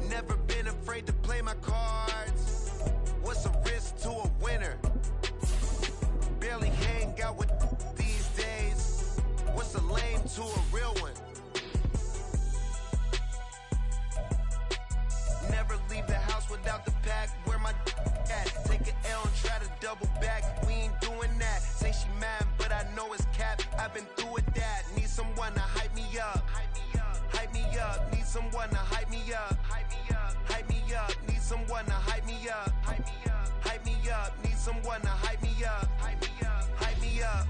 Never been afraid to play my cards. What's a risk to a winner? Barely hang out with these days. What's a lame to a real one? Never leave the house without the pack. Where my at? Take an L and try to double back. We ain't doing that. Say she mad, but I know it's cap. I've been through with that. Need someone to hype me up. Hype me up. Need someone to hype me up. Hype me up. Need someone to hype me up. Hype me up. Need someone to hype me up. Hype me up.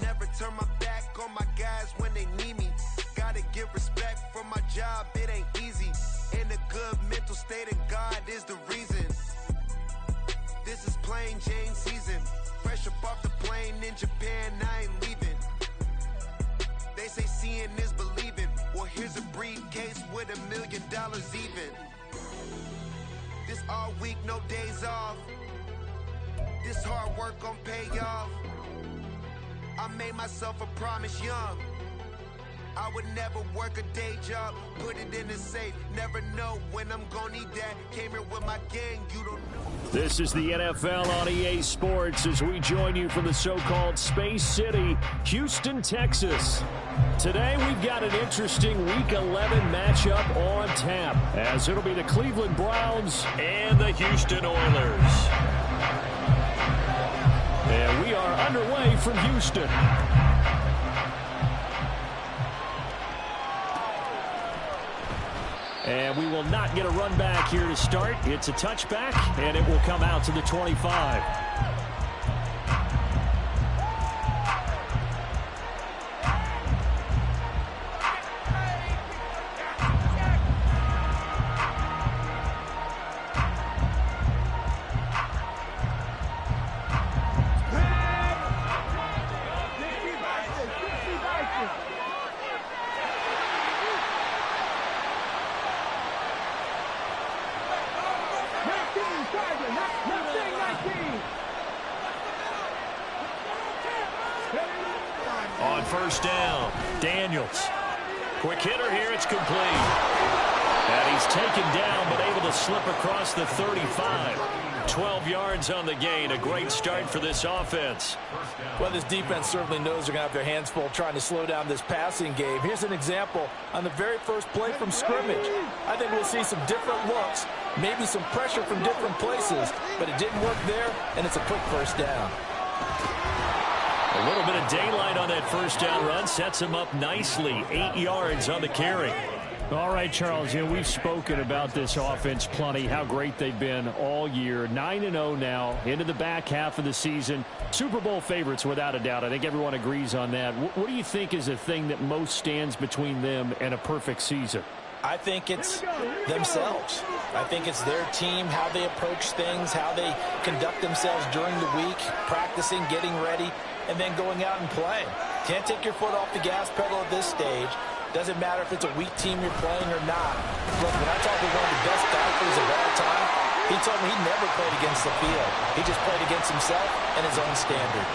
Never turn my back on my guys when they need me. Gotta give respect for my job, it ain't easy. In a good mental state, and God is the reason. This is plain Jane season. Fresh up off the plane in Japan, I ain't leaving. They say seeing is believing. Well, here's a briefcase with $1 million even. This all week, no days off. This hard work gon' pay off. I made myself a promise young. I would never work a day job, put it in the safe. Never know when I'm gonna need that. Came here with my gang, you don't know. This is the NFL on EA Sports as we join you from the so-called Space City, Houston, Texas. Today we've got an interesting Week 11 matchup on tap, as it'll be the Cleveland Browns and the Houston Oilers. And we are underway from Houston. And we will not get a run back here to start. It's a touchback, and it will come out to the 25. On first down, Daniels. Quick hitter here, it's complete. And he's taken down, but able to slip across the 35. 12 yards on the gain. A great start for this offense. Well, this defense certainly knows they're going to have their hands full trying to slow down this passing game. Here's an example on the very first play from scrimmage. I think we'll see some different looks, maybe some pressure from different places, but it didn't work there, and it's a quick first down. A little bit of daylight on that first down run sets him up nicely. 8 yards on the carry. All right, Charles, we've spoken about this offense plenty, how great they've been all year. 9-0 now, into the back half of the season. Super Bowl favorites, without a doubt. I think everyone agrees on that. What do you think is the thing that most stands between them and a perfect season? I think it's themselves. I think it's their team, how they approach things, how they conduct themselves during the week, practicing, getting ready, and then going out and playing. Can't take your foot off the gas pedal at this stage. Doesn't matter if it's a weak team you're playing or not. Look, when I talk with one of the best doctors of all time, he told me he never played against the field. He just played against himself and his own standard.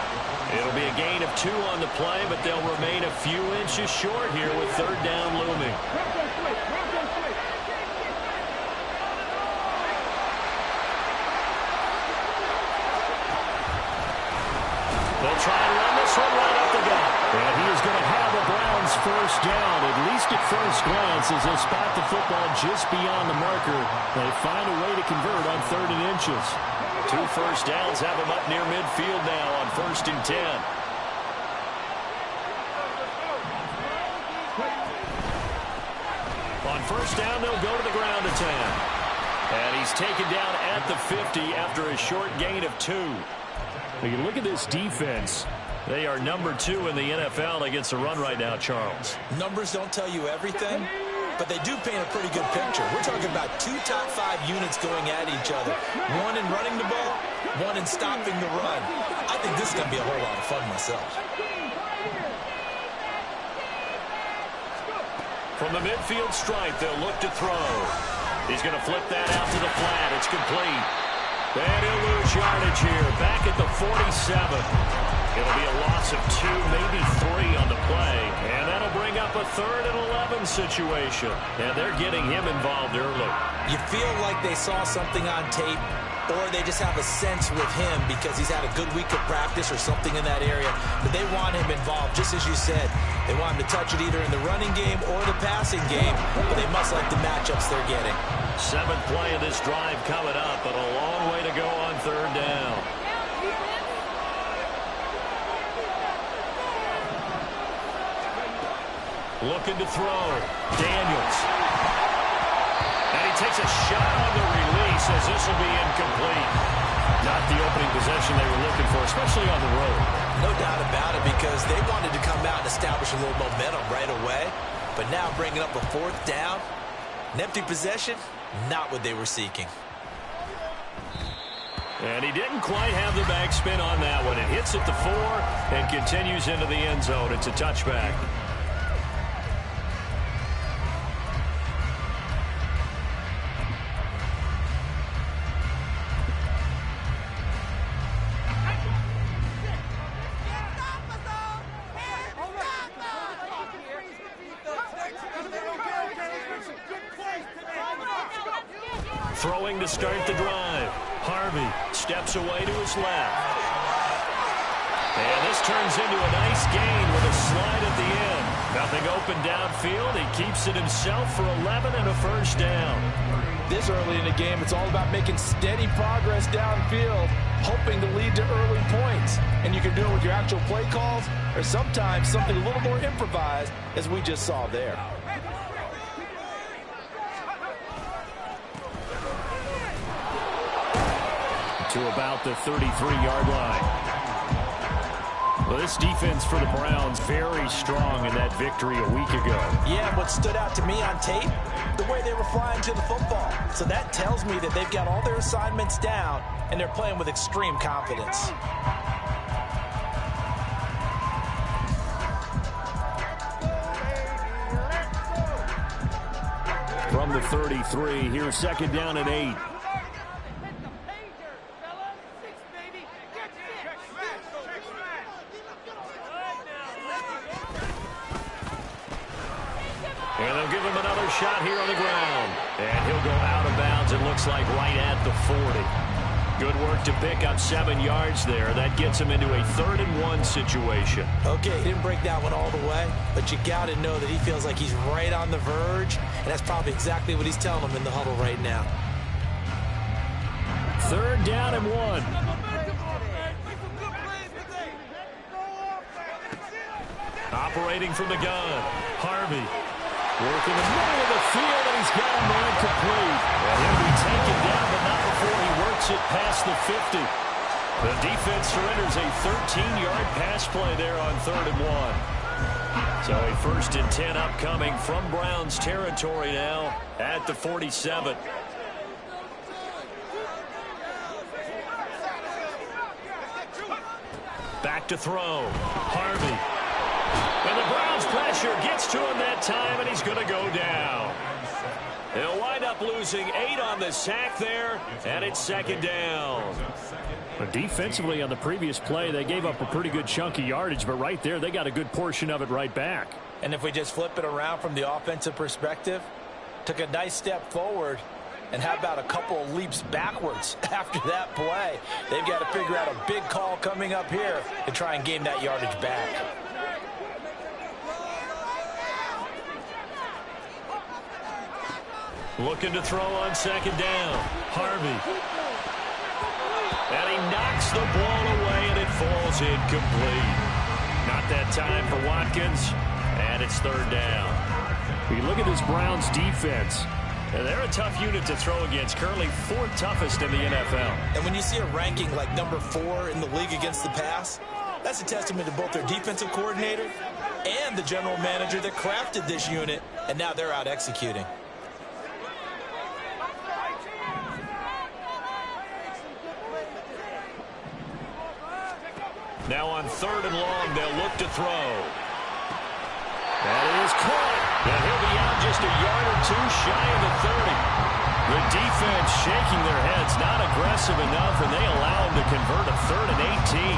It'll be a gain of 2 on the play, but they'll remain a few inches short here with third down looming. They'll try and run this one right up the gut. And he is going to have the Browns first down, at least at first glance, as they spot the football just beyond the marker. They find a way to convert on 3rd and inches. 2 first downs have them up near midfield now on 1st and 10. On first down, they'll go to the ground attack. And he's taken down at the 50 after a short gain of 2. You look at this defense. They are number 2 in the NFL against the run right now, Charles. Numbers don't tell you everything, but they do paint a pretty good picture. We're talking about 2 top 5 units going at each other. One in running the ball, one in stopping the run. I think this is going to be a whole lot of fun myself. From the midfield stripe, they'll look to throw. He's going to flip that out to the flat. It's complete. And he'll lose yardage here, back at the 47. It'll be a loss of 2, maybe 3 on the play, and that'll a 3rd and 11 situation. And they're getting him involved early. You feel like they saw something on tape, or they just have a sense with him because he's had a good week of practice or something in that area, but they want him involved, just as you said. They want him to touch it either in the running game or the passing game, but they must like the matchups they're getting. 7th play of this drive coming up, but a long way to go on 3rd down. Looking to throw. Daniels. And he takes a shot on the release as this will be incomplete. Not the opening possession they were looking for, especially on the road. No doubt about it, because they wanted to come out and establish a little momentum right away. But now bringing up a 4th down, an empty possession, not what they were seeking. And he didn't quite have the backspin on that one. It hits at the 4 and continues into the end zone. It's a touchback. Throwing to start the drive. Harvey steps away to his left. And this turns into a nice gain with a slide at the end. Nothing open downfield. He keeps it himself for 11 and a 1st down. This early in the game, it's all about making steady progress downfield, hoping to lead to early points. And you can do it with your actual play calls, or sometimes something a little more improvised, as we just saw there. To about the 33-yard line. Well, this defense for the Browns very strong in that victory a week ago. Yeah, what stood out to me on tape, the way they were flying to the football. So that tells me that they've got all their assignments down, and they're playing with extreme confidence. From the 33, here's 2nd down and 8. And they'll give him another shot here on the ground. And he'll go out of bounds, it looks like, right at the 40. Good work to pick up 7 yards there. That gets him into a 3rd and 1 situation. Okay, he didn't break that one all the way, but you got to know that he feels like he's right on the verge, and that's probably exactly what he's telling them in the huddle right now. 3rd down and 1. Operating from the gun, Harvey. Working the middle of the field, and he's got a man complete. And he'll be taken down, but not before he works it past the 50. The defense surrenders a 13-yard pass play there on 3rd and 1. So a 1st and 10 upcoming from Browns territory now at the 47. Back to throw. Harvey. And the Browns pressure gets to him that time, and he's going to go down. They'll wind up losing 8 on the sack there, and it's 2nd down. But defensively on the previous play, they gave up a pretty good chunk of yardage, but right there, they got a good portion of it right back. And if we just flip it around from the offensive perspective, took a nice step forward, and how about a couple of leaps backwards after that play? They've got to figure out a big call coming up here to try and gain that yardage back. Looking to throw on 2nd down. Harvey. And he knocks the ball away, and it falls incomplete. Not that time for Watkins, and it's 3rd down. We look at this Browns defense, and they're a tough unit to throw against, currently 4th toughest in the NFL. And when you see a ranking like number 4 in the league against the pass, that's a testament to both their defensive coordinator and the general manager that crafted this unit, and now they're out executing. Now on 3rd and long, they'll look to throw. That is caught. And he'll be out just a yard or 2 shy of the 30. The defense shaking their heads, not aggressive enough, and they allow him to convert a 3rd and 18.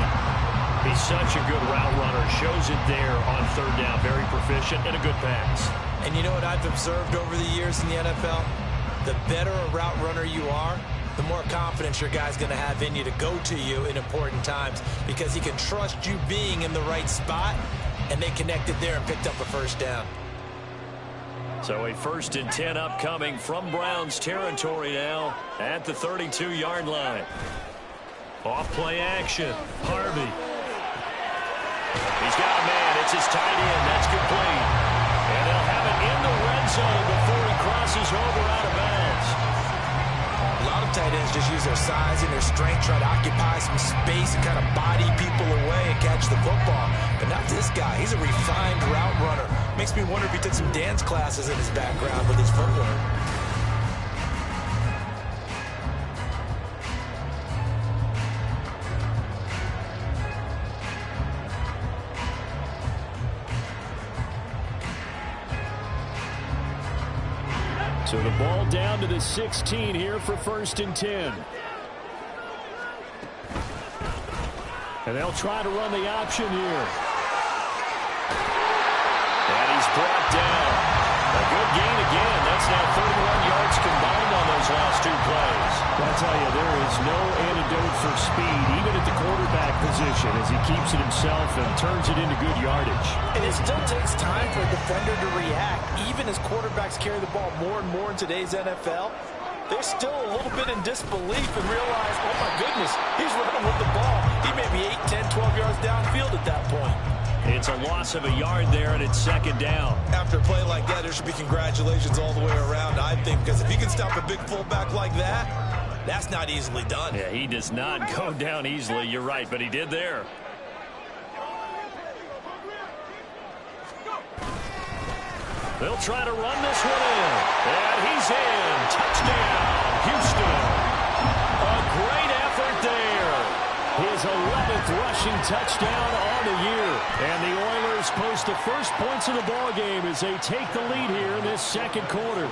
He's such a good route runner. Shows it there on third down. Very proficient and a good pass. And you know what I've observed over the years in the NFL? The better a route runner you are, the more confidence your guy's going to have in you to go to you in important times because he can trust you being in the right spot, and they connected there and picked up a first down. So a 1st and 10 upcoming from Browns territory now at the 32-yard line. Off play action. Harvey. He's got a man. It's his tight end. That's complete. And they'll have it in the red zone before he crosses over out of bounds. A lot of tight ends just use their size and their strength, try to occupy some space and kind of body people away and catch the football. But not this guy. He's a refined route runner. Makes me wonder if he took some dance classes in his background with his footwork. So the ball down to the 16 here for 1st and 10. And they'll try to run the option here. And he's brought down. A good gain again. That's now 31 yards combined on those last 2 plays. I tell you, there is no antidote for speed, even at the quarterback position, as he keeps it himself and turns it into good yardage. And it still takes time for a defender to react. Even as quarterbacks carry the ball more and more in today's NFL, they're still a little bit in disbelief and realize, oh my goodness, he's running with the ball. He may be 8, 10, 12 yards downfield at that point. It's a loss of a yard there, and it's 2nd down. After a play like that, there should be congratulations all the way around, I think, because if you can stop a big fullback like that, that's not easily done. Yeah, he does not go down easily. You're right, but he did there. They'll try to run this one in. And he's in. Touchdown, Houston. A great effort there. His 11th rushing touchdown on the year. And the Oilers post the first points of the ball game as they take the lead here in this 2nd quarter.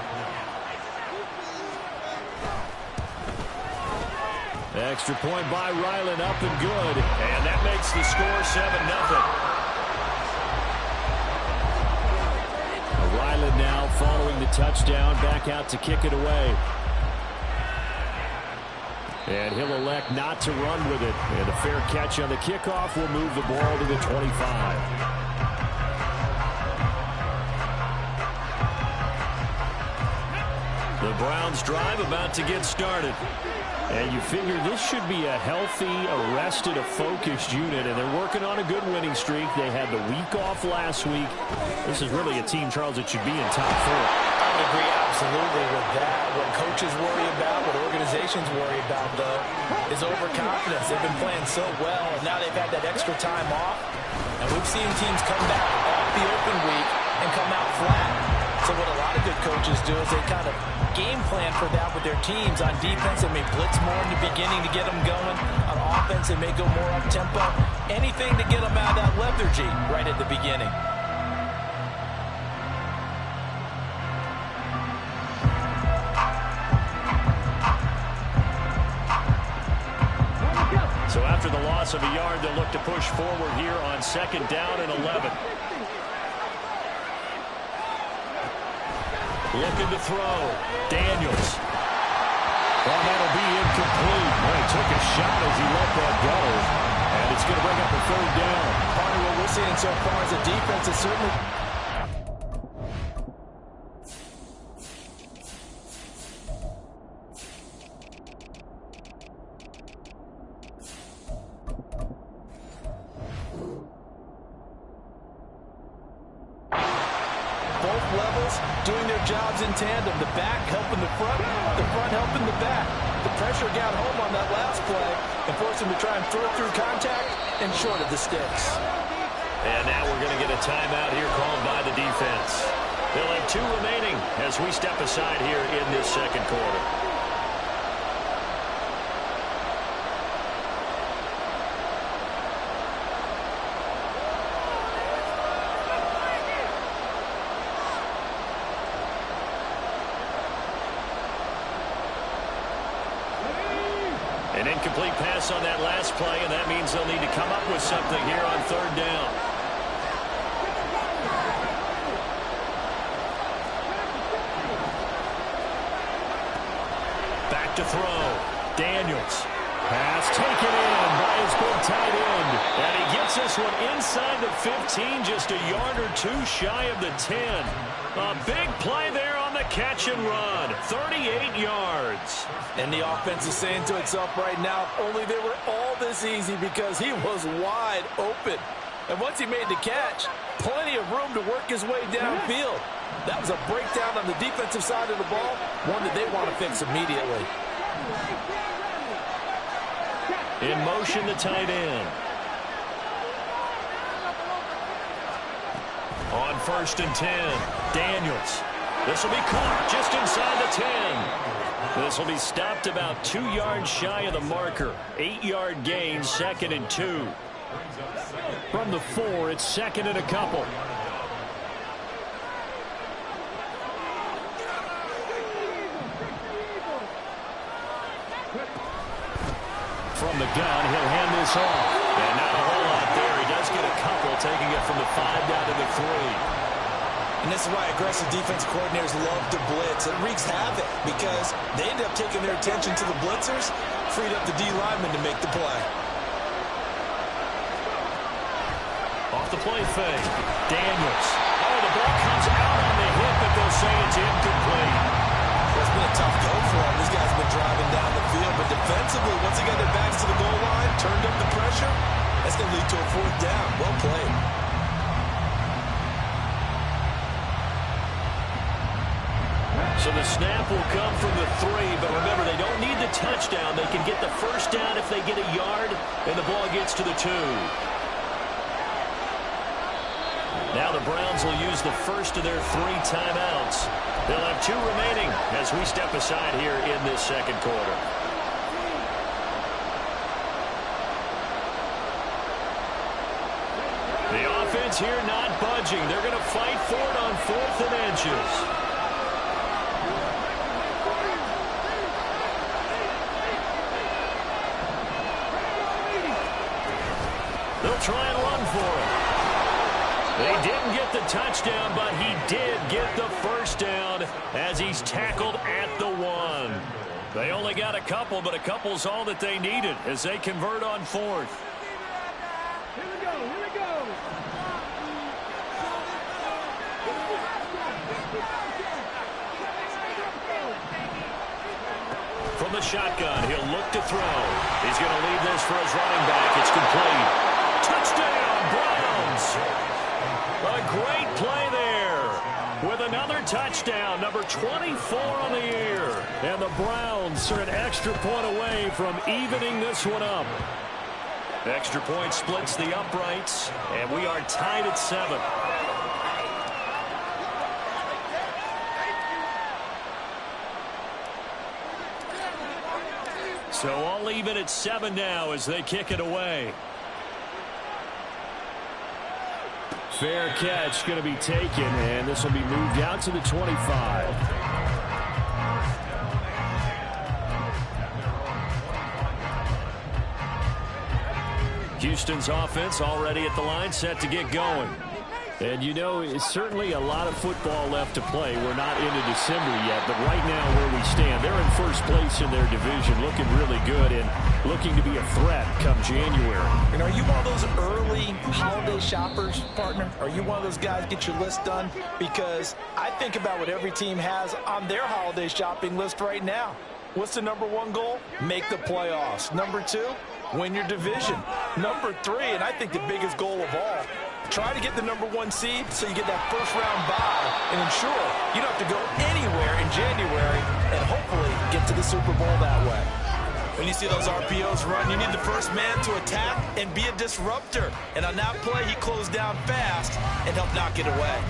Extra point by Ryland, up and good. And that makes the score 7-0. Ryland now following the touchdown, back out to kick it away. And he'll elect not to run with it. And a fair catch on the kickoff will move the ball to the 25. The Browns drive about to get started. And you figure this should be a healthy, arrested, a focused unit, and they're working on a good winning streak. They had the week off last week. This is really a team, Charles, that should be in top 4. I would agree absolutely with that. What coaches worry about, what organizations worry about, though, is overconfidence. They've been playing so well, and now they've had that extra time off. And we've seen teams come back off the open week and come out flat. So what a lot of good coaches do is they kind of game plan for that with their teams. On defense, they may blitz more in the beginning to get them going. On offense, they may go more up-tempo. Anything to get them out of that lethargy right at the beginning. So after the loss of a yard, they'll look to push forward here on 2nd down and 11. Looking to throw. Daniels. Well, that'll be incomplete. Well, he took a shot as he let that go. And it's going to bring up a 3rd down. Part of what we're seeing so far as a defense is certainly... doing their jobs in tandem. The back helping the front helping the back. The pressure got home on that last play and forced him to try and throw through contact and short of the sticks. And now we're going to get a timeout here called by the defense. They'll have 2 remaining as we step aside here in this 2nd quarter. An incomplete pass on that last play, and that means they'll need to come up with something here on third down. Back to throw. Daniels. Pass taken in by his big tight end. And he gets this one inside the 15, just a yard or two shy of the 10. A big play there on the catch and run. 38 yards. And the offense is saying to itself right now, only they were all this easy because he was wide open. And once he made the catch, plenty of room to work his way downfield. That was a breakdown on the defensive side of the ball, one that they want to fix immediately. In motion, the tight end. On 1st and 10, Daniels. This will be caught just inside the 10. This will be stopped about 2 yards shy of the marker. 8-yard gain, 2nd and 2. From the 4, it's 2nd and a couple. From the gun, he'll hand this off. And not a whole lot there. He does get a couple, taking it from the 5 down to the 3. And this is why aggressive defense coordinators love to blitz. It wreaks havoc because they end up taking their attention to the blitzers, freed up the D lineman to make the play. Off the play fake. Daniels. Oh, the ball comes out on the hip, but they'll say it's incomplete. It's been a tough go for him. These guys have been driving down the field, but defensively, once they got their backs to the goal line, turned up the pressure, that's going to lead to a 4th down. Well played. So the snap will come from the 3, but remember, they don't need the touchdown. They can get the 1st down if they get a yard, and the ball gets to the 2. Now the Browns will use the first of their 3 timeouts. They'll have 2 remaining as we step aside here in this 2nd quarter. The offense here not budging. They're going to fight for it on 4th and inches. They'll try and run for it. They didn't get the touchdown, but he did get the 1st down as he's tackled at the 1. They only got a couple, but a couple's all that they needed as they convert on 4th. Here we go, here we go. From the shotgun, he'll look to throw. He's going to leave this for his running back. It's complete. Touchdown, Browns! A great play there with another touchdown, number 24 on the year. And the Browns are an extra point away from evening this one up. Extra point splits the uprights, and we are tied at 7. So all even at 7 now as they kick it away. Fair catch going to be taken, and this will be moved out to the 25. Houston's offense already at the line, set to get going. And, you know, it's certainly a lot of football left to play. We're not into December yet, but right now where we stand, they're in first place in their division, looking really good and looking to be a threat come January. And are you one of those early holiday shoppers, partner? Are you one of those guys get your list done? Because I think about what every team has on their holiday shopping list right now. What's the number 1 goal? Make the playoffs. Number 2, win your division. Number 3, and I think the biggest goal of all, try to get the number 1 seed so you get that first-round bye and ensure you don't have to go anywhere in January and hopefully get to the Super Bowl that way. When you see those RPOs run, you need the first man to attack and be a disruptor. And on that play, he closed down fast and helped knock it away.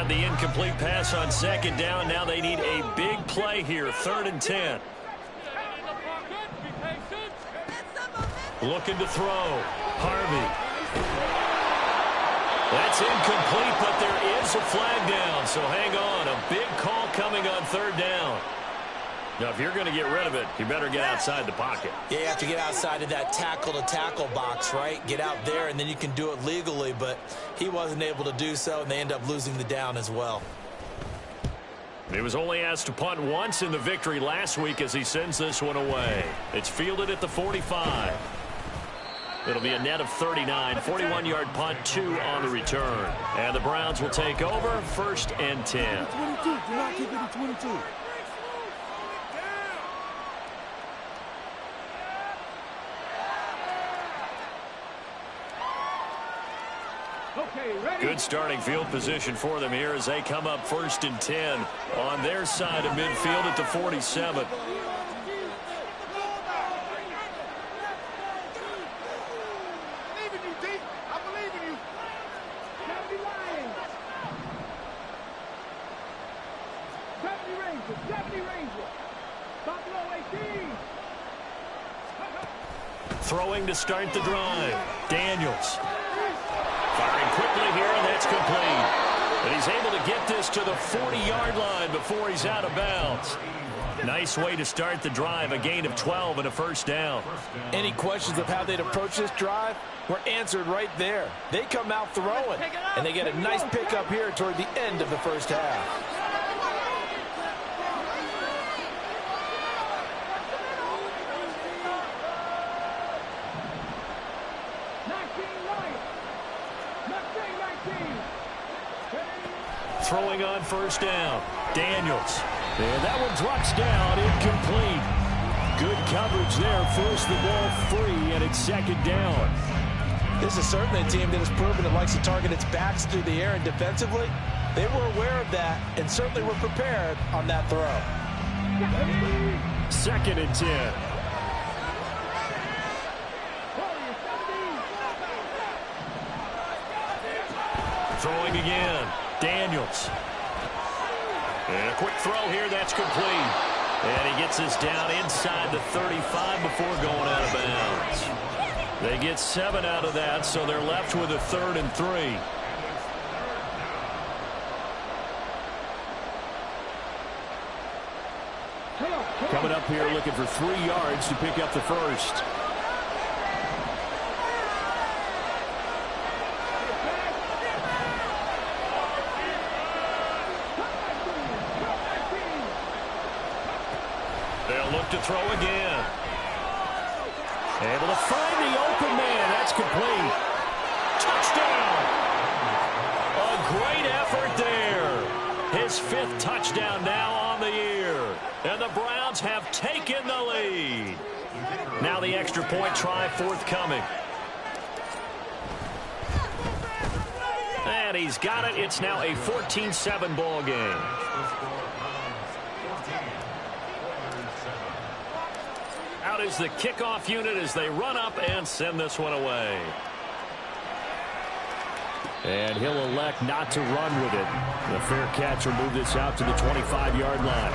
The incomplete pass on 2nd down. Now they need a big play here. 3rd and 10. Looking to throw. Harvey. That's incomplete, but there is a flag down, so hang on. A big call coming on third down. Now, if you're going to get rid of it, you better get outside the pocket. Yeah, you have to get outside of that tackle-to-tackle box, right? Get out there, and then you can do it legally, but he wasn't able to do so, and they end up losing the down as well. He was only asked to punt once in the victory last week as he sends this one away. It's fielded at the 45. It'll be a net of 39, 41-yard punt, 2 on the return. And the Browns will take over, 1st and 10. 22. Do not keep it at 22. Okay, ready? Good starting field position for them here as they come up 1st and 10 on their side of midfield at the 47. Throwing to start the drive. Daniels. Firing quickly here, and that's complete. And he's able to get this to the 40-yard line before he's out of bounds. Nice way to start the drive, a gain of 12 and a 1st down. Any questions of how they'd approach this drive were answered right there. They come out throwing, and they get a nice pickup here toward the end of the 1st half. Throwing on 1st down. Daniels. And that one drops down, incomplete. Good coverage there. Forced the ball free, and it's 2nd down. This is certainly a team that has proven it likes to target its backs through the air, and defensively, they were aware of that and certainly were prepared on that throw. 2nd and 10. Throwing again. Daniels. And a quick throw here, that's complete. And he gets us down inside the 35 before going out of bounds. They get 7 out of that, so they're left with a 3rd and 3. Coming up here looking for 3 yards to pick up the 1st. They'll look to throw again. Able to find the open man. That's complete. Touchdown. A great effort there. His 5th touchdown now on the year. And the Browns have taken the lead. Now the extra point try forthcoming. And he's got it. It's now a 14-7 ball game. Out is the kickoff unit as they run up and send this one away. And he'll elect not to run with it. The fair catch will move this out to the 25-yard line.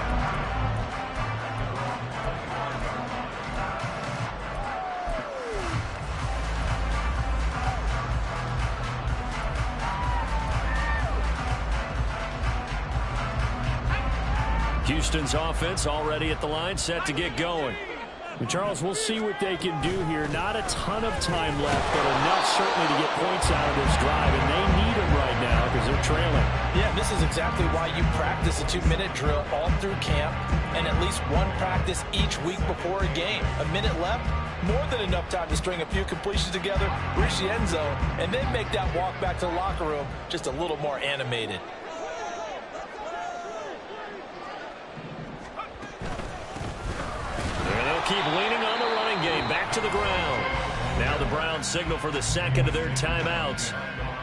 Houston's offense already at the line, set to get going. And Charles, we'll see what they can do here. Not a ton of time left, but enough certainly to get points out of this drive, and they need them right now because they're trailing. Yeah, this is exactly why you practice a 2-minute drill all through camp and at least one practice each week before a game. A minute left, more than enough time to string a few completions together, reach the end zone, and then make that walk back to the locker room just a little more animated. Keep leaning on the running game. Back to the ground. Now the Browns signal for the 2nd of their timeouts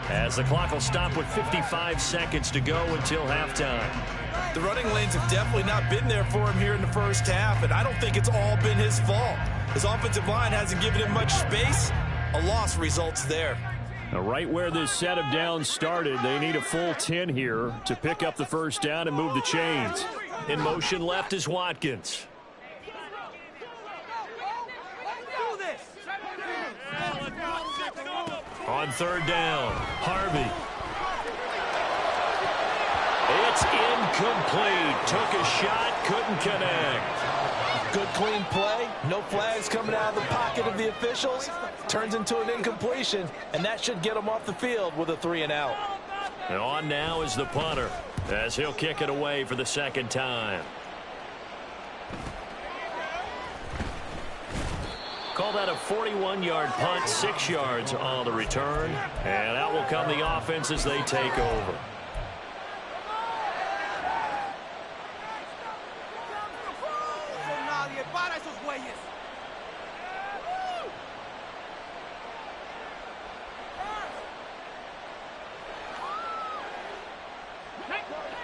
as the clock will stop with 55 seconds to go until halftime. The running lanes have definitely not been there for him here in the 1st half, and I don't think it's all been his fault. His offensive line hasn't given him much space. A loss results there. Now right where this set of downs started, they need a full 10 here to pick up the 1st down and move the chains. In motion left is Watkins. On third down, Harvey. It's incomplete. Took a shot, couldn't connect. Good clean play. No flags coming out of the pocket of the officials. Turns into an incompletion, and that should get him off the field with a 3-and-out. And on now is the punter, as he'll kick it away for the second time. Call that a 41-yard punt, 6 yards on the return. And out will come the offense as they take over.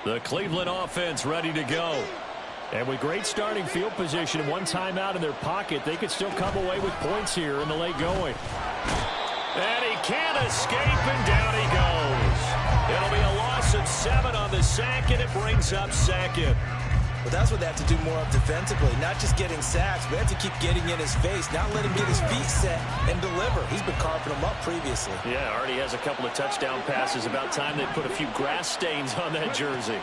The Cleveland offense ready to go. And with great starting field position and one timeout in their pocket, they could still come away with points here in the late going. And he can't escape, and down he goes. It'll be a loss of 7 on the sack, and it brings up second. But that's what they have to do more of defensively, not just getting sacks. We have to keep getting in his face, not let him get his feet set and deliver. He's been carving them up previously. Yeah, already has a couple of touchdown passes. About time they put a few grass stains on that jersey.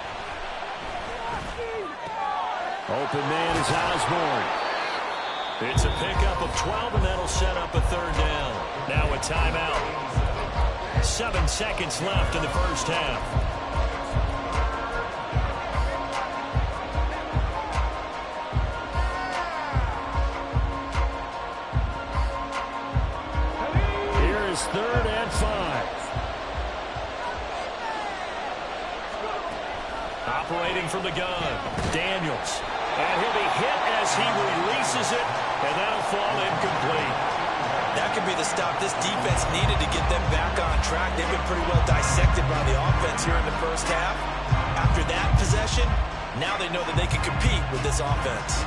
Open man is Osborne. It's a pickup of 12, and that'll set up a third down. Now a timeout. 7 seconds left in the first half. Third and 5. Operating from the gun, Daniels. And he'll be hit as he releases it, and that'll fall incomplete. That could be the stop this defense needed to get them back on track. They've been pretty well dissected by the offense here in the first half. After that possession, now they know that they can compete with this offense.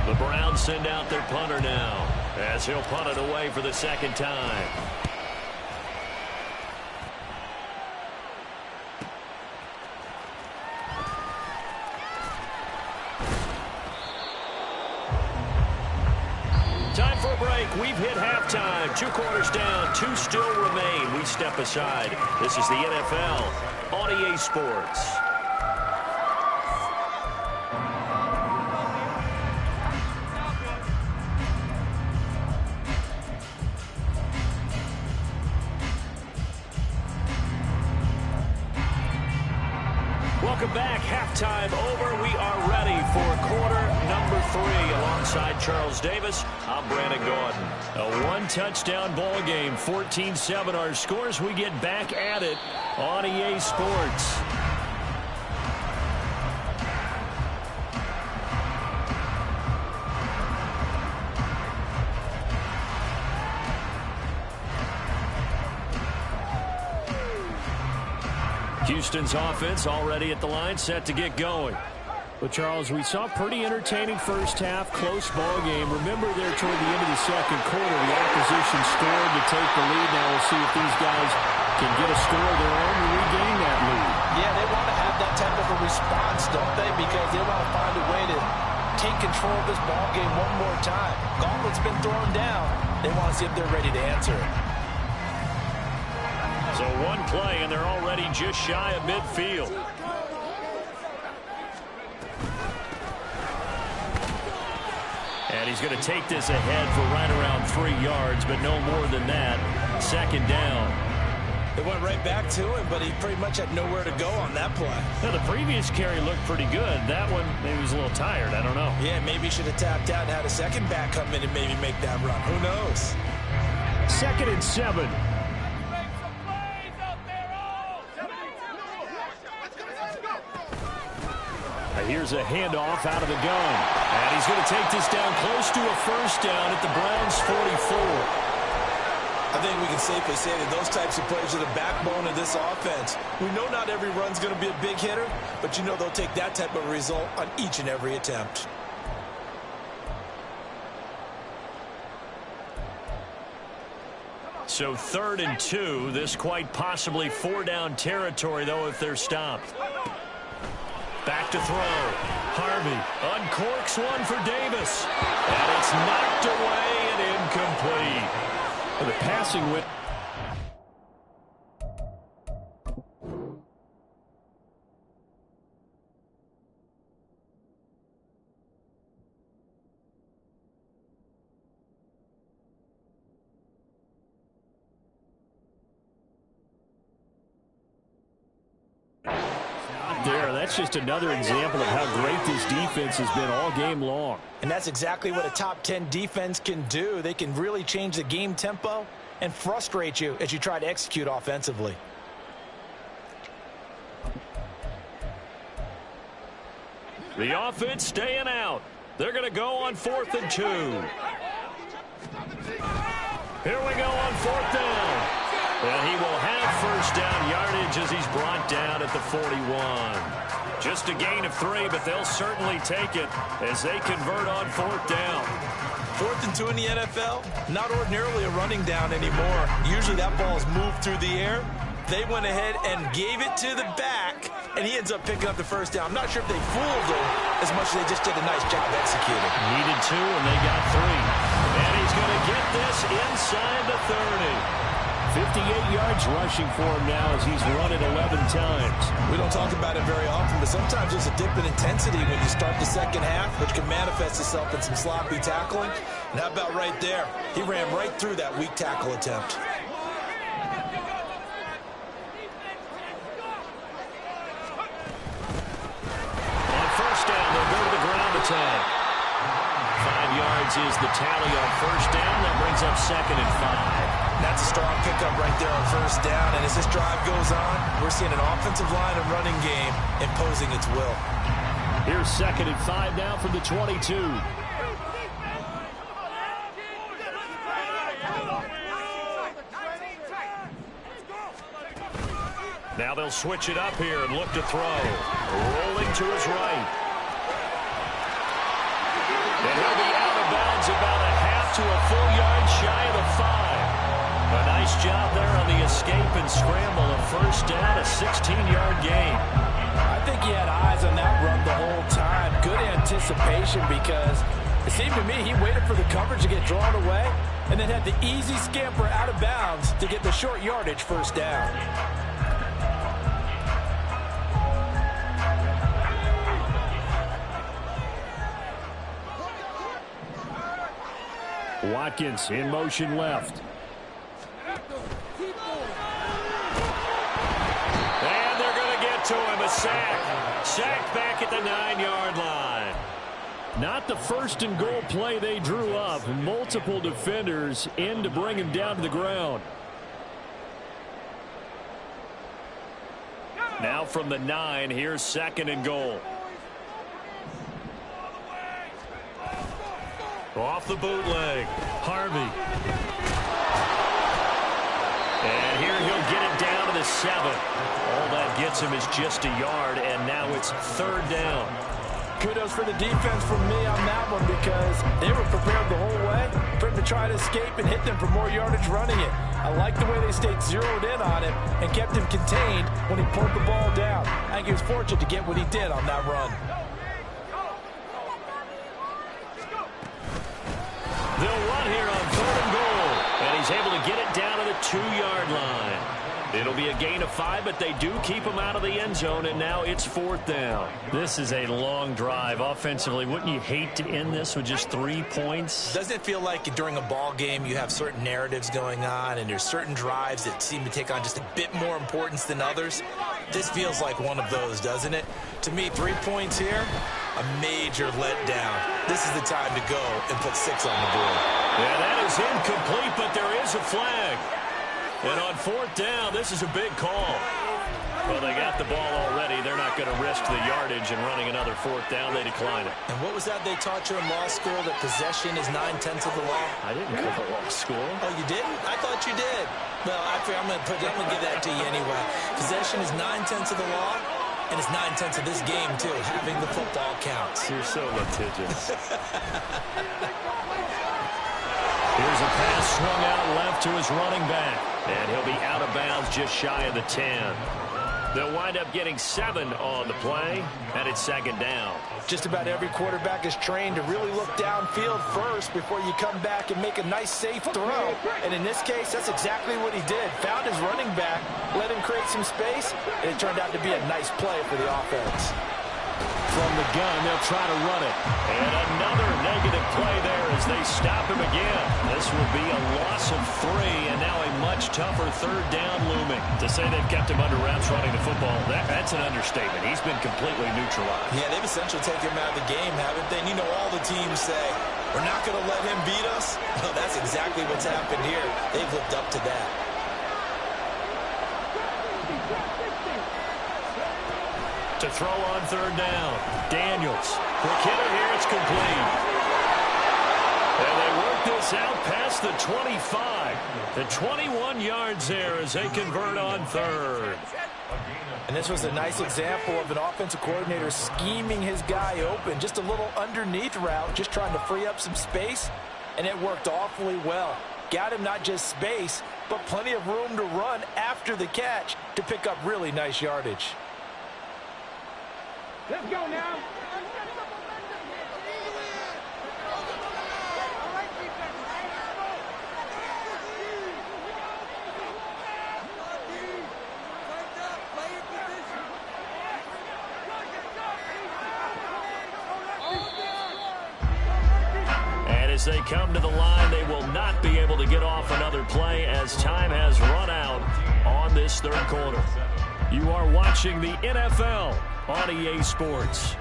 The Browns send out their punter now, as he'll punt it away for the second time. Time for a break. We've hit halftime. 2 quarters down, 2 still remain. We step aside. This is the NFL on EA Sports. Welcome back. Halftime over. We are ready for quarter number 3. Alongside Charles Davis, I'm Brandon Gaudin. A 1-touchdown ball game. 14-7 our scores. We get back at it on EA Sports. Houston's offense already at the line, set to get going. Well, Charles, we saw a pretty entertaining first half, close ball game. Remember there toward the end of the second quarter, the opposition scored to take the lead. Now we'll see if these guys can get a score of their own to regain that lead. Yeah, they want to have that type of a response, don't they? Because they want to find a way to take control of this ball game one more time. Gauntlet's been thrown down. They want to see if they're ready to answer it. So one play, and they're already just shy of midfield. And he's going to take this ahead for right around 3 yards, but no more than that. Second down. They went right back to him, but he pretty much had nowhere to go on that play. Now, the previous carry looked pretty good. That one, maybe he was a little tired. I don't know. Yeah, maybe he should have tapped out and had a second back come in and maybe make that run. Who knows? 2nd and 7. Here's a handoff out of the gun. And he's going to take this down close to a first down at the Browns' 44. I think we can safely say that those types of plays are the backbone of this offense. We know not every run's going to be a big hitter, but you know they'll take that type of result on each and every attempt. So 3rd and 2. This quite possibly 4-down territory, though, if they're stopped. Back to throw. Harvey uncorks one for Davis. And it's knocked away and incomplete. The passing went. There, that's just another example of how great this defense has been all game long. And that's exactly what a top 10 defense can do. They can really change the game tempo and frustrate you as you try to execute offensively. The offense staying out. They're going to go on 4th and 2. Here we go on 4th down. And he will have first down yardage as he's brought down at the 41. Just a gain of 3, but they'll certainly take it as they convert on 4th down. 4th and 2 in the NFL, not ordinarily a running down anymore. Usually that ball is moved through the air. They went ahead and gave it to the back, and he ends up picking up the first down. I'm not sure if they fooled him as much as they just did a nice job executing. Needed 2, and they got 3. And he's going to get this inside the 30. 58 yards rushing for him now as he's run it 11 times. We don't talk about it very often, but sometimes there's a dip in intensity when you start the second half, which can manifest itself in some sloppy tackling. And how about right there? He ran right through that weak tackle attempt. On first down, they'll go to the ground attack. 5 yards is the tally on first down. That brings up 2nd and 5. That's a strong pickup right there on first down. And as this drive goes on, we're seeing an offensive line and running game imposing its will. Here's 2nd and 5 now from the 22. Now they'll switch it up here and look to throw. Rolling to his right. And he'll be out of bounds about a half to a full yard shy of the 5. A nice job there on the escape and scramble. A first down, a 16-yard gain. I think he had eyes on that run the whole time. Good anticipation because it seemed to me he waited for the coverage to get drawn away and then had the easy scamper out of bounds to get the short yardage first down. Watkins in motion left. And they're going to get to him. A sack. Sacked back at the 9-yard line. Not the first and goal play they drew up. Multiple defenders in to bring him down to the ground. Now from the 9, here's 2nd and goal. Off the bootleg, Harvey. And here he'll get it down to the 7. All that gets him is just a yard, and now it's 3rd down. Kudos for the defense from me on that one because they were prepared the whole way for him to try to escape and hit them for more yardage running it. I like the way they stayed zeroed in on him and kept him contained when he pulled the ball down. I think he was fortunate to get what he did on that run. They'll run here on 3rd and goal. And he's able to get it down to the 2-yard line. It'll be a gain of 5, but they do keep him out of the end zone, and now it's 4th down. This is a long drive offensively. Wouldn't you hate to end this with just 3 points? Doesn't it feel like during a ball game you have certain narratives going on and there's certain drives that seem to take on just a bit more importance than others? This feels like one of those, doesn't it? To me, 3 points here, a major letdown. This is the time to go and put 6 on the board. Yeah, that is incomplete, but there is a flag. And on 4th down, this is a big call. Well, they got the ball already. They're not going to risk the yardage and running another 4th down. They decline it. And what was that they taught you in law school, that possession is 9/10 of the law? I didn't go to law school. Oh, you didn't? I thought you did. Well, I'm going to give that to you anyway. Possession is 9/10 of the law, and it's 9/10 of this game, too. Having the football counts. You're so litigious. Here's a pass swung out left to his running back. And he'll be out of bounds just shy of the 10. They'll wind up getting 7 on the play, and it's second down. Just about every quarterback is trained to really look downfield first before you come back and make a nice, safe throw. And in this case, that's exactly what he did. Found his running back, let him create some space, and it turned out to be a nice play for the offense. From the gun, they'll try to run it. And another negative play there as they stop him again. This will be a loss of 3, and now a much tougher third down looming. To say they've kept him under wraps running the football, that's an understatement. He's been completely neutralized. Yeah, they've essentially taken him out of the game, haven't they? And you know all the teams say, we're not going to let him beat us. Well, that's exactly what's happened here. They've lived up to that. To throw on third down, Daniels. Quick hitter here, it's complete. And they work this out past the 25. The 21 yards there as they convert on third. And this was a nice example of an offensive coordinator scheming his guy open. Just a little underneath route, just trying to free up some space, and it worked awfully well. Got him not just space, but plenty of room to run after the catch to pick up really nice yardage. Let's go now. And as they come to the line, they will not be able to get off another play as time has run out on this third quarter. You are watching the NFL on EA Sports.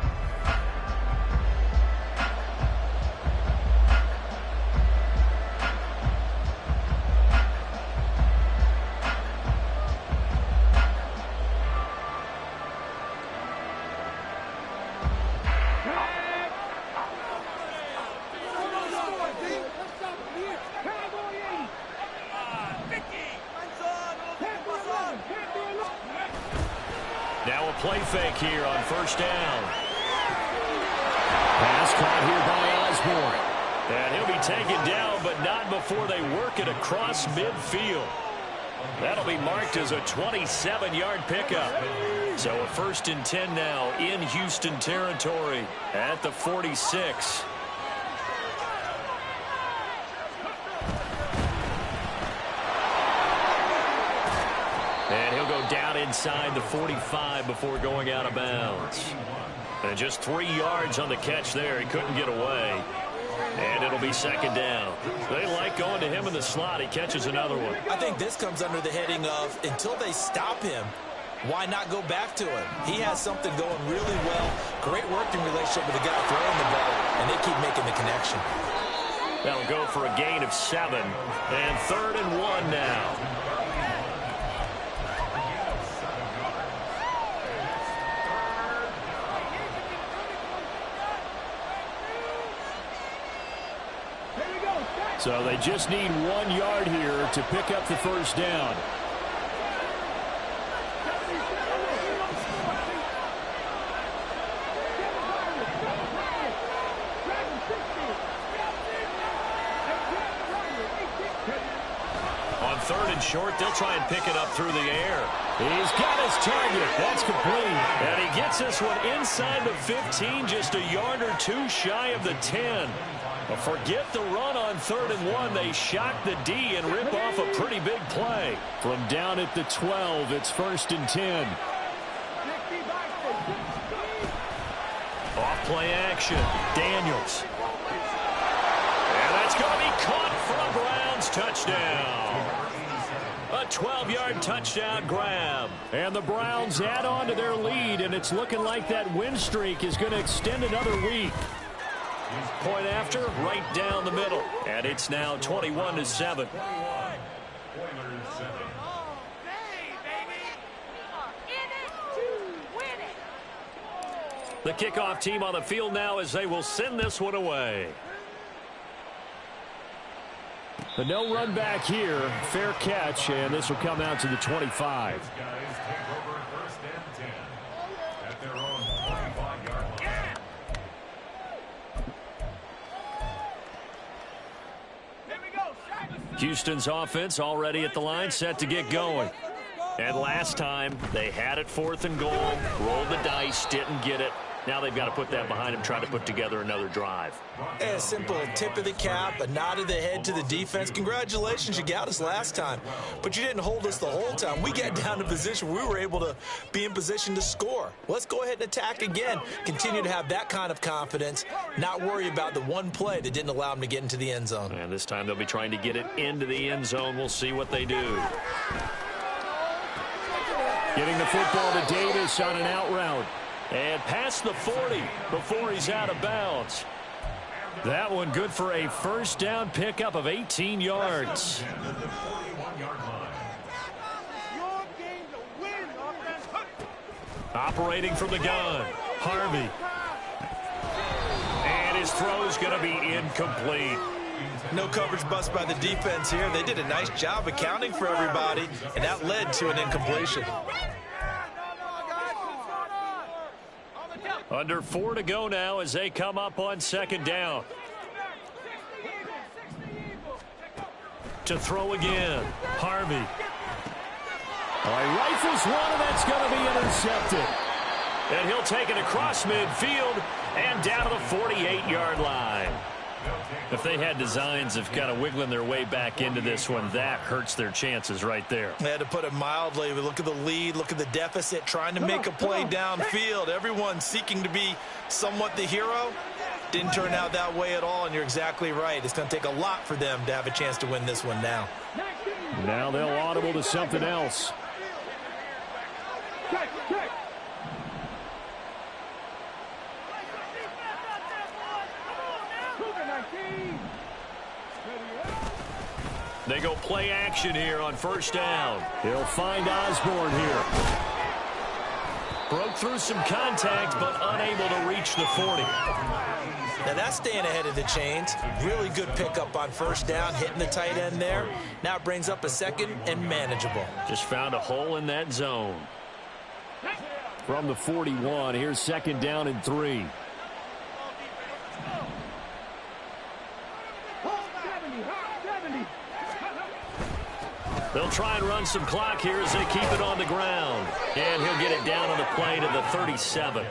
Now a play fake here on first down. Pass caught here by Osborne. And he'll be taken down, but not before they work it across midfield. That'll be marked as a 27-yard pickup. So a 1st and 10 now in Houston territory at the 46. And he'll go down inside the 45 before going out of bounds. And just 3 yards on the catch there. He couldn't get away. And it'll be second down. They like going to him in the slot. He catches another one. I think this comes under the heading of, until they stop him, why not go back to him? He has something going really well. Great working relationship with the guy throwing the ball, and they keep making the connection. That'll go for a gain of 7. And 3rd and 1 now. So they just need 1 yard here to pick up the first down. On 3rd and short, they'll try and pick it up through the air. He's got his target. That's complete. And he gets this one inside the 15, just a yard or 2 shy of the 10. But forget the run on 3rd and 1. They shock the D and rip off a pretty big play. From down at the 12, it's 1st and 10. Off play action. Daniels. And that's going to be caught for a Browns touchdown. A 12-yard touchdown grab. And the Browns add on to their lead, and it's looking like that win streak is going to extend another week. Point after, right down the middle. And it's now 21-7. The kickoff team on the field now as they will send this one away. The no run back here. Fair catch, and this will come out to the 25. Houston's offense already at the line, set to get going. And last time, they had it 4th and goal, rolled the dice, didn't get it. Now they've got to put that behind them, try to put together another drive. And a simple tip of the cap, a nod of the head to the defense. Congratulations, you got us last time. But you didn't hold us the whole time. We got down to position where we were able to be in position to score. Let's go ahead and attack again. Continue to have that kind of confidence, not worry about the one play that didn't allow them to get into the end zone. And this time they'll be trying to get it into the end zone. We'll see what they do. Getting the football to Davis on an out route. And past the 40 before he's out of bounds. That one good for a first down pickup of 18 yards. Operating from the gun, Harvey. And his throw's going to be incomplete. No coverage bust by the defense here. They did a nice job accounting for everybody, and that led to an incompletion. Under 4 to go now as they come up on 2nd down. To throw again, Harvey. All right, rifles one, and that's going to be intercepted. And he'll take it across midfield and down to the 48-yard line. If they had designs of kind of wiggling their way back into this one, that hurts their chances right there. They had to put it mildly. We look at the lead, look at the deficit, trying to make a play downfield. Everyone seeking to be somewhat the hero. Didn't turn out that way at all, and you're exactly right. It's going to take a lot for them to have a chance to win this one now. Now they'll audible to something else. They go play action here on 1st down. He'll find Osborne here. Broke through some contact, but unable to reach the 40. Now that's staying ahead of the chains. Really good pickup on 1st down, hitting the tight end there. Now it brings up a 2nd and manageable. Just found a hole in that zone. From the 41, here's 2nd down and 3. They'll try and run some clock here as they keep it on the ground. And he'll get it down on the play to the 37.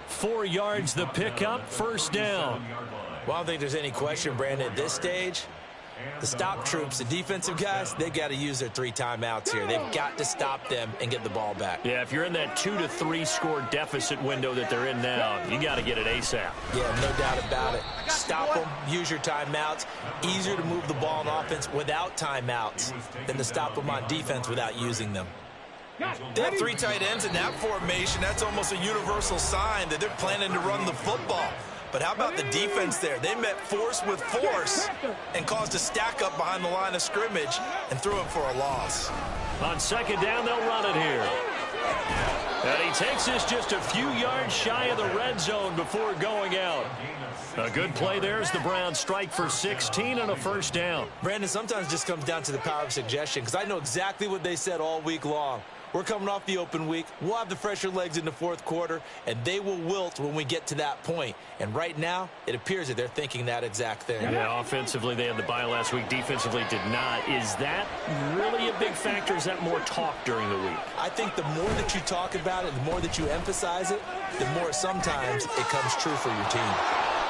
4 yards the pickup, 1st down. Well, I don't think there's any question, Brandon, at this stage. The stop troops, the defensive guys, they got to use their 3 timeouts here. They've got to stop them and get the ball back. Yeah, if you're in that 2 to 3 score deficit window that they're in now, you got to get it ASAP. Yeah, no doubt about it. Stop them, use your timeouts. Easier to move the ball on offense without timeouts than to stop them on defense without using them. They have 3 tight ends in that formation. That's almost a universal sign that they're planning to run the football. But how about the defense there? They met force with force and caused a stack up behind the line of scrimmage and threw it for a loss. On 2nd down, they'll run it here. And he takes this just a few yards shy of the red zone before going out. A good play there as the Browns strike for 16 and a 1st down. Brandon, sometimes it just comes down to the power of suggestion, because I know exactly what they said all week long. We're coming off the open week. We'll have the fresher legs in the 4th quarter, and they will wilt when we get to that point. And right now, it appears that they're thinking that exact thing. Yeah, offensively, they had the bye last week. Defensively, did not. Is that really a big factor? Is that more talk during the week? I think the more that you talk about it, the more that you emphasize it, the more sometimes it comes true for your team.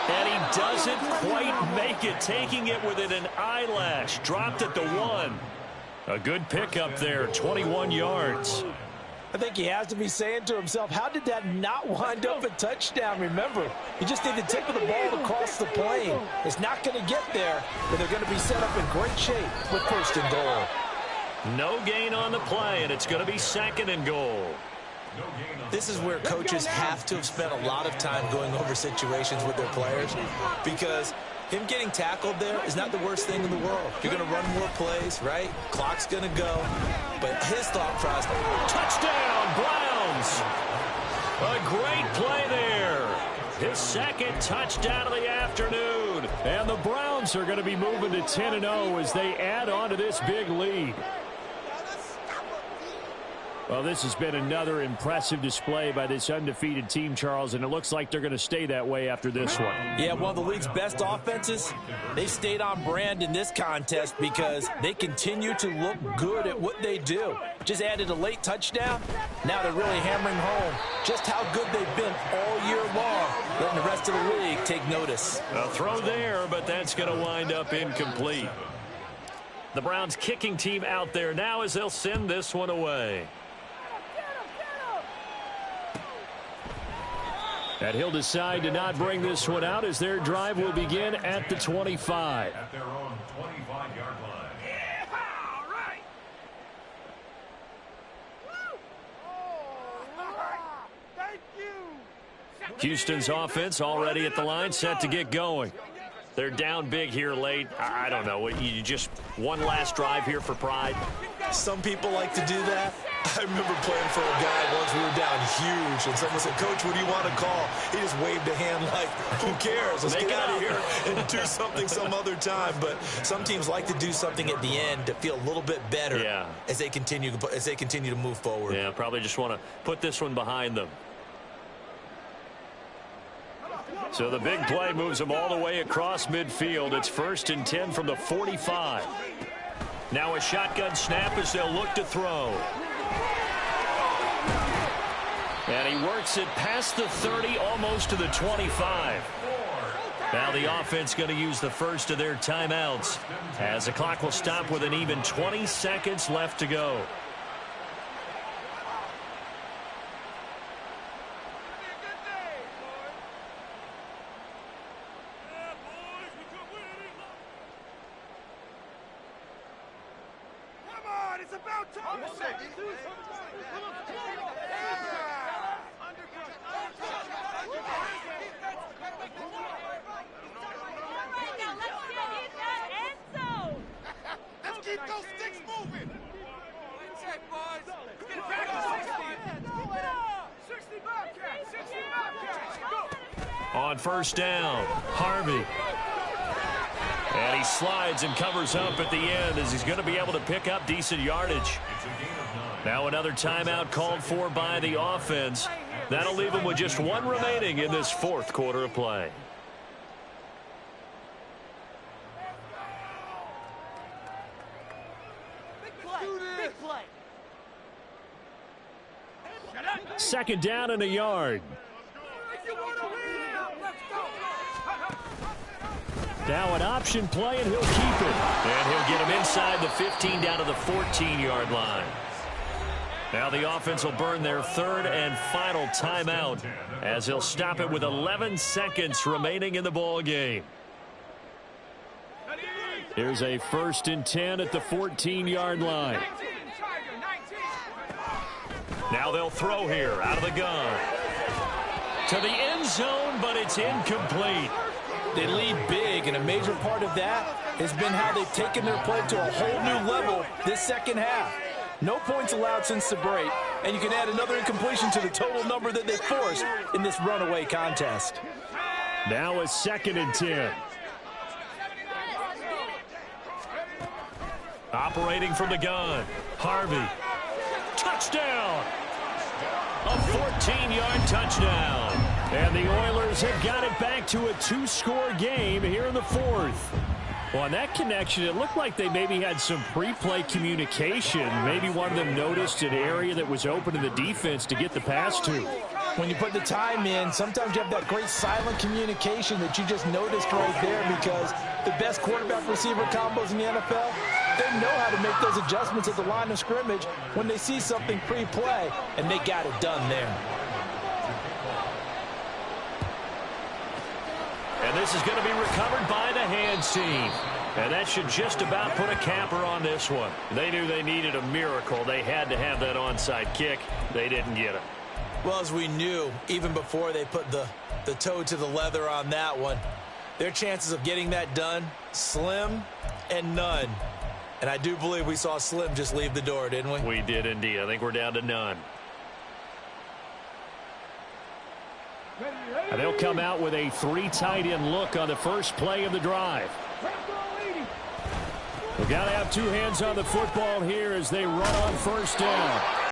And he doesn't quite make it, taking it within an eyelash. Dropped at the 1. A good pickup there, 21 yards. I think he has to be saying to himself, how did that not wind up a touchdown? Remember, you just need the tip of the ball to cross the plane. It's not going to get there, but they're going to be set up in great shape with 1st and goal. No gain on the play, and it's going to be 2nd and goal. This is where coaches have to have spent a lot of time going over situations with their players, because him getting tackled there is not the worst thing in the world. You're going to run more plays, right? Clock's going to go. But his thought process. Touchdown, Browns. A great play there. His 2nd touchdown of the afternoon. And the Browns are going to be moving to 10-0 as they add on to this big lead. Well, this has been another impressive display by this undefeated team, Charles, and it looks like they're going to stay that way after this one. Yeah, one of the league's best offenses. They've stayed on brand in this contest because they continue to look good at what they do. Just added a late touchdown. Now they're really hammering home just how good they've been all year long, letting the rest of the league take notice. A throw there, but that's going to wind up incomplete. The Browns kicking team out there now as they'll send this one away. And he'll decide to not bring this one out as their drive will begin at the 25. At their own 25-yard line. Houston's offense already at the line, set to get going. They're down big here late. I don't know. You just one last drive here for pride. Some people like to do that. I remember playing for a guy once. We were down huge, and someone said, "Coach, what do you want to call?" He just waved a hand like, "Who cares? Let's get out of here and do something some other time." But some teams like to do something at the end to feel a little bit better as they continue to move forward. Yeah, probably just want to put this one behind them. So the big play moves them all the way across midfield. It's 1st and 10 from the 45. Now a shotgun snap as they'll look to throw. And he works it past the 30, almost to the 25. Now the offense going to use the first of their timeouts as the clock will stop with an even 20 seconds left to go. On first down, Harvey. And he slides and covers up at the end as he's going to be able to pick up decent yardage. Now another timeout called for by the offense. That'll leave him with just one remaining in this fourth quarter of play. Second down and a yard. Now an option play, and he'll keep it. And he'll get him inside the 15 down to the 14-yard line. Now the offense will burn their third and final timeout as they'll stop it with 11 seconds remaining in the ball game. Here's a 1st and 10 at the 14-yard line. Now they'll throw here out of the gun. To the end zone, but it's incomplete. They lead big, and a major part of that has been how they've taken their play to a whole new level this second half. No points allowed since the break, and you can add another incompletion to the total number that they forced in this runaway contest. Now a 2nd and 10. Operating from the gun, Harvey. Touchdown! A 14-yard touchdown. And the Oilers have got it back to a 2-score game here in the fourth. Well, on that connection, it looked like they maybe had some pre-play communication. Maybe one of them noticed an area that was open in the defense to get the pass to. When you put the time in, sometimes you have that great silent communication that you just noticed right there, because the best quarterback-receiver combos in the NFL, they know how to make those adjustments at the line of scrimmage when they see something pre-play, and they got it done there. And this is going to be recovered by the hands team. And that should just about put a capper on this one. They knew they needed a miracle. They had to have that onside kick. They didn't get it. Well, as we knew, even before they put the toe to the leather on that one, their chances of getting that done, slim and none. And I do believe we saw Slim just leave the door, didn't we? We did indeed. I think we're down to none. And they'll come out with a 3 tight end look on the first play of the drive. We've got to have 2 hands on the football here as they run on first down.